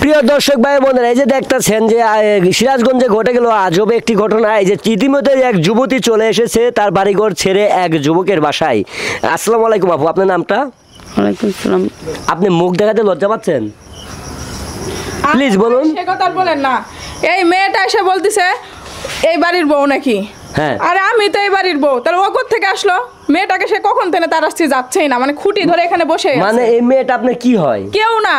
প্রিয় দর্শক ভাই বোনেরা, এই যে দেখতেছেন যে সিরাজগঞ্জে ঘটে গেল আজব একটি ঘটনা। এই যে ইতিমধ্যে এক যুবতী চলে এসেছে তার বাড়িঘর ছেড়ে এক যুবকের বাসায়। আসসালামু আলাইকুম আপু, আপনার নামটা? ওয়ালাইকুম আসসালাম। আপনি মুখ দেখাতে লজ্জা পাচ্ছেন? প্লিজ বলুন। সে কথা আর বলেন না। এই মেয়েটা এসে বলতিছে এই বাড়ির বউ নাকি। হ্যাঁ, আরে আমি তো এই বাড়ির বউ, তাহলে ও কোথা থেকে আসলো? মেয়েটাকে সে কখন থেকে তার আসছে যাচ্ছেই না, মানে খুঁটি ধরে এখানে বসে আছে। মানে এই মেয়েটা আপনার কি হয়? কেউ না।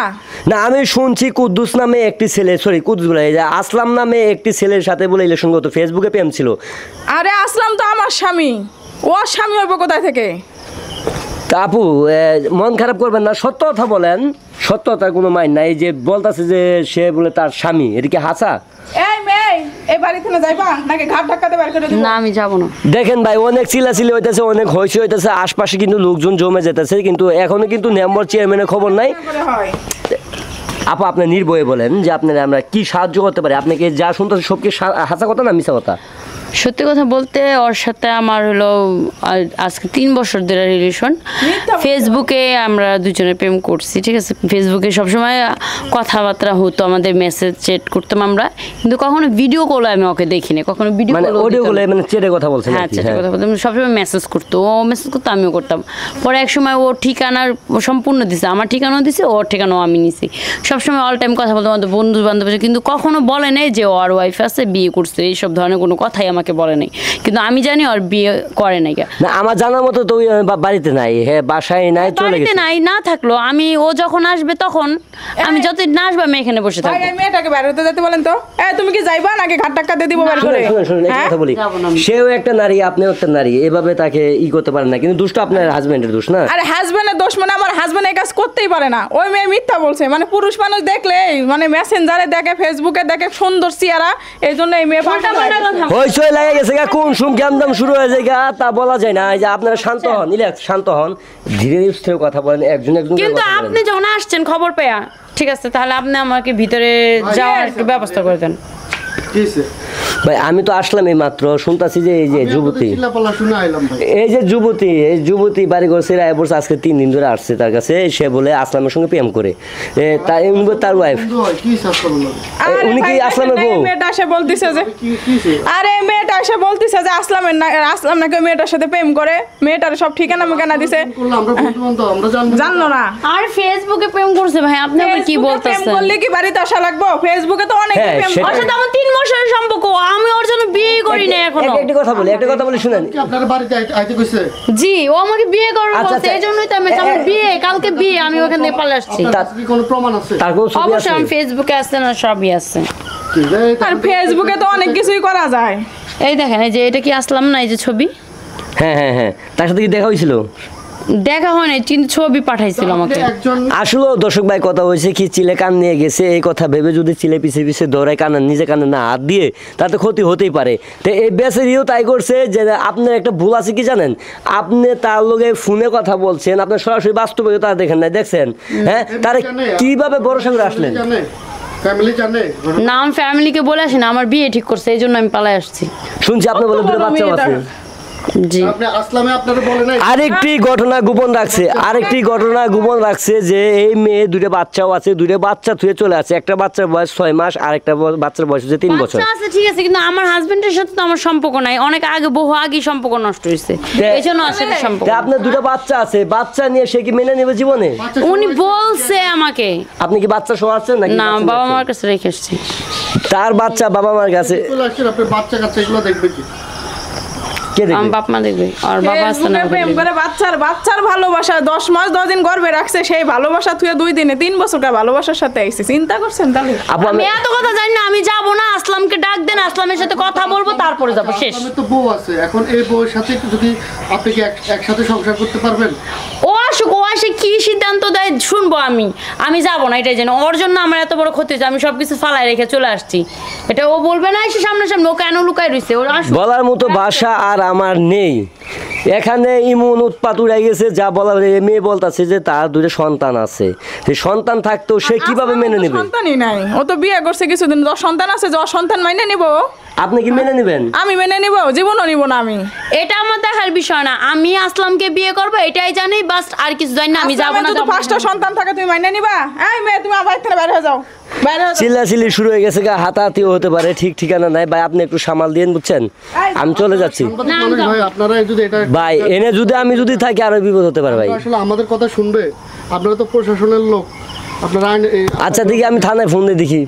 না, আমি শুনছি কুদ্দুস নামে একটি ছেলে, সরি কুদ্দুস বলে এই যে আসলাম নামে একটি ছেলের সাথে বলে ইলেকশন করতো, ফেসবুকে প্রেম ছিল। আরে আসলাম তো আমার স্বামী, ও স্বামী হইব কোথায় থেকে? তা আপু মন খারাপ করবেন না, সত্য কথা বলেন, সত্যতার কোনো মাইন নাই। এই যে বলতাছে যে সে বলে তার স্বামী, এটা কি হাসা? এই মেয়ে এই বাড়ি থেকে যাইবা নাকি ঘাট ধাক্কাতে বের করে দিব? না আমি যাব না। দেখেন ভাই, অনেক চিল্লাচিল্লি হইতেছে, অনেক হইচই হইতেছে, আশপাশে কিন্তু লোকজন জমে যেতেছে, কিন্তু এখনো কিন্তু মেম্বার চেয়ারম্যানের খবর নাই। হয় আপু আপনি নির্ভয়ে বলেন যে আপনারা আমরা কি সাহায্য করতে পারি? আপনাকে যা শুনতেছে সব কি হাসা কথা না মিছা কথা? সত্যি কথা বলতে ওর সাথে আমার হলো আজকে 3 বছর ধরে রিলেশন। ফেসবুকে আমরা দুজনে প্রেম করছি, ঠিক আছে। ফেসবুকে সবসময় কথাবার্তা হতো, আমাদের মেসেজ চ্যাট করতাম আমরা, কিন্তু কখনো ভিডিও কলে আমি ওকে দেখিনি, কখনো ভিডিও মানে অডিও কলে মানে চেটে কথা বলছেন? হ্যাঁ, চেটে কথা বলতাম, সবসময় মেসেজ করতো, ও মেসেজ করতো আমিও করতাম। পরে এক সময় ও ঠিকানার সম্পূর্ণ দিছে, আমার ঠিকানাও দিছে, ওর ঠিকানাও আমি নিছি। সবসময় অল টাইম কথা বলতাম আমাদের বন্ধু বান্ধব, কিন্তু কখনো বলে নাই যে ওর ওয়াইফ আছে, বিয়ে করছে, এইসব ধরনের কোনো কথাই আমাকে বলে নাই। কিন্তু আমি জানি ওর বিয়ে করে নাই। না, আমার জানার মতো তো বাড়িতে নাই, হ্যাঁ বাসায় নাই, চলে গেছে। নাই, না থাকলো আমি, ও যখন আসবে তখন আমি যতদিন না আসবে আমি এখানে বসে থাকবো। এই মেয়েটাকে বের হতে যেতে বলেন তো। তুমি কি যাইবা নাকি ঘাট ধাক্কাতে দিব বের করে? শুনুন একটা কথা বলি, সেও একটা নারী, আপনিও একটা নারী, এভাবে তাকে করতে পারেন না, কিন্তু দোষটা আপনার হাজবেন্ডের দোষ না? আরে হাজবেন্ডের দোষ মানে আমার হাজবেন্ড এই কাজ করতেই পারে না। ওই মেয়ে মিথ্যা বলছে, মানে পুরুষ মানুষ দেখলে মানে মেসেঞ্জারে দেখে, ফেসবুকে দেখে সুন্দর চেহারা, এই জন্য এই মেয়ে পাল্টা কথা হইচই লাগে গেছে গা, কোন সুম কেমন শুরু হয়ে যায় গা, তা বলা যায় না। এই যে আপনারা শান্ত হন, রিল্যাক্স, শান্ত হন, ধীরে ধীরে কথা বলেন, একজন একজন। কিন্তু আপনি যখন আসছেন খবর পেয়া, ঠিক আছে, তাহলে আপনি আমাকে ভিতরে যাওয়ার একটু ব্যবস্থা করে দেন। ভাই আমি তো আসলাম এই মাত্র, শুনতাছি যে এই যে যুবতী, এই যুবতী বাড়ি ঘর ছেড়ে বলছে আজকে 3 দিন ধরে আসছে তার কাছে, সে বলে আসলামের সঙ্গে প্রেম করে, তার ওয়াইফ। উনি কি আসলামের বউ? মেয়েটা এসে বলতিছে যে, আরে মেয়েটা এসে বলতিছে যে আসলামের আসলাম নাকি মেয়েটার সাথে প্রেম করে, মেয়েটার সব ঠিকানা মিকানা দিছে। জানলো না আর ফেসবুকে প্রেম করছে। ভাই আপনি আবার কি বলতেছেন? প্রেম করলে কি বাড়িতে আসা লাগবে? ফেসবুকে তো অনেক প্রেম করে। ওর সাথে আমার 3 বছরের সম্পর্ক, আমি ওর জন্য বিয়ে করি না এখনো। একটা কথা বলি শুনেন। আপনার বাড়িতে আইতে কইছে? জি, ও আমাকে বিয়ে করবে বলছে, এইজন্যই তো আমার বিয়ে, কালকে বিয়ে, আমি ওখান থেকে পালিয়ে আসছি। তার কি কোনো প্রমাণ আছে? তার কোনো ছবি আছে? অবশ্যই আমি ফেসবুকে আছে না, সবই আছে। আর ফেসবুকে তো অনেক কিছুই করা যায়। এই দেখেন, এই যে এটা কি আসলাম না, এই যে ছবি। হ্যাঁ, তার সাথে কি দেখা হয়েছিল? দেখা হয় না, কিন্তু ছবি পাঠাইছিল আমাকে। আসলে দর্শক ভাই কথা হয়েছে কি, চিলে কান নিয়ে গেছে, এই কথা ভেবে যদি চিলে পিছে দৌড়ায়, কানে নিজে কানে না হাত দিয়ে, তাতে ক্ষতি হতেই পারে। তো এই বেচারিও তাই করছে। যে আপনার একটা ভুল আছে কি জানেন, আপনি তার লগে ফোনে কথা বলছেন, আপনার সরাসরি বাস্তবিকতা দেখেন নাই, দেখছেন? হ্যাঁ, তারে কিভাবে ভরসা করে আসলেন? না, আমি ফ্যামিলিকে বলে আসি না, আমার বিয়ে ঠিক করছে, এই জন্য আমি পালাই আসছি। শুনছি আপনি বলে দুটো বাচ্চা আছে। জি, আরেকটি ঘটনা গোপন রাখছে যে এই মেয়ে 2টা বাচ্চাও আছে, 2টা বাচ্চা থুয়ে চলে আছে। একটা বাচ্চার বয়স 6 মাস, আর একটা বাচ্চার বয়স হচ্ছে 3 বছর। বাচ্চা আছে ঠিক আছে, কিন্তু আমার হাজবেন্ডের সাথে তো আমার সম্পর্ক নাই, অনেক আগে, বহু আগে সম্পর্ক নষ্ট হয়েছে, এইজন্য আসলে সম্পর্ক। আপনার 2টা বাচ্চা আছে, বাচ্চা নিয়ে সে কি মেনে নেবে জীবনে? উনি বলছে আমাকে। আপনি কি বাচ্চা সহ আসছেন নাকি? না, বাবা মার কাছে রেখে আসছি। তার বাচ্চা বাবা মার কাছে। আপনার বাচ্চা কাচ্চা এগুলো দেখবে কি? আমার বাপ মা দেখবে, আর বাবা আছে না। প্রেম করে বাচ্চার ভালোবাসা 10 মাস 10 দিন গর্ভে রাখছে, সেই ভালোবাসা থুয়ে 2 দিনে 3 বছরকার ভালোবাসার সাথে আইছে। চিন্তা করছেন তাহলে? আমি এত কথা জানি না, আমি যাব না। আসলামকে ডাক দেন, আসলামের সাথে কথা বলবো, তারপরে যাব, শেষ। আমি তো বউ আছে, এখন এই বউয়ের সাথে যদি আপনি কি একসাথে সংসার করতে পারবেন? ও আসুক, ও আসে কি সিদ্ধান্ত দেয় শুনবো। আমি যাব না, এটাই জানি। ওর জন্য আমার এত বড় ক্ষতি হয়েছে, আমি সবকিছু ফালাই রেখে চলে আসছি। এটা ও বলবে না এসে সামনে, ও কেন লুকায় রইছে? ওর বলার মতো ভাষা আর আমার নেই। এখানে ইমন উৎপাত উড়ে গেছে, যা বলার। মেয়ে বলতেছে যে তার 2টা সন্তান আছে, সেই সন্তান থাকতেও সে কিভাবে মেনে নেবে? সন্তানই নাই, ও তো বিয়ে করছে কিছুদিন, 10 সন্তান আছে, যে সন্তান মাইনে নিব? আপনি কি মেনে নেবেন? আমি মেনে নিব, জীবনও নিব না আমি। এটা আমার দেখার বিষয় না, আমি আসলামকে বিয়ে করবো এটাই জানি, বাস আর কিছু জানি না। আমি যাব না। যদি 5টা সন্তান থাকে তুমি মাইনে নিবা? এই মেয়ে, তুমি আমার থেকে বের হয়ে যাও। বাইরে হও তো। চিল্লাচিল্লি শুরু হয়ে গেছে গা, হাতাহাতিও হতে পারে, ঠিক ঠিকানা নাই ভাই, আপনি একটু সামাল দিয়েন বুঝছেন, আমি চলে যাচ্ছি সাংবাদিক মানুষ ভাই, আপনারা যদি এটা ভাই। এনে যদি আমি যদি থাকি আরো বিপদ হতে পারে ভাই। আসলে আমাদের কথা শুনবে, আপনারা তো প্রশাসনের লোক, আপনারা আচ্ছা দেখি আমি থানায় ফোন দিয়ে দেখি।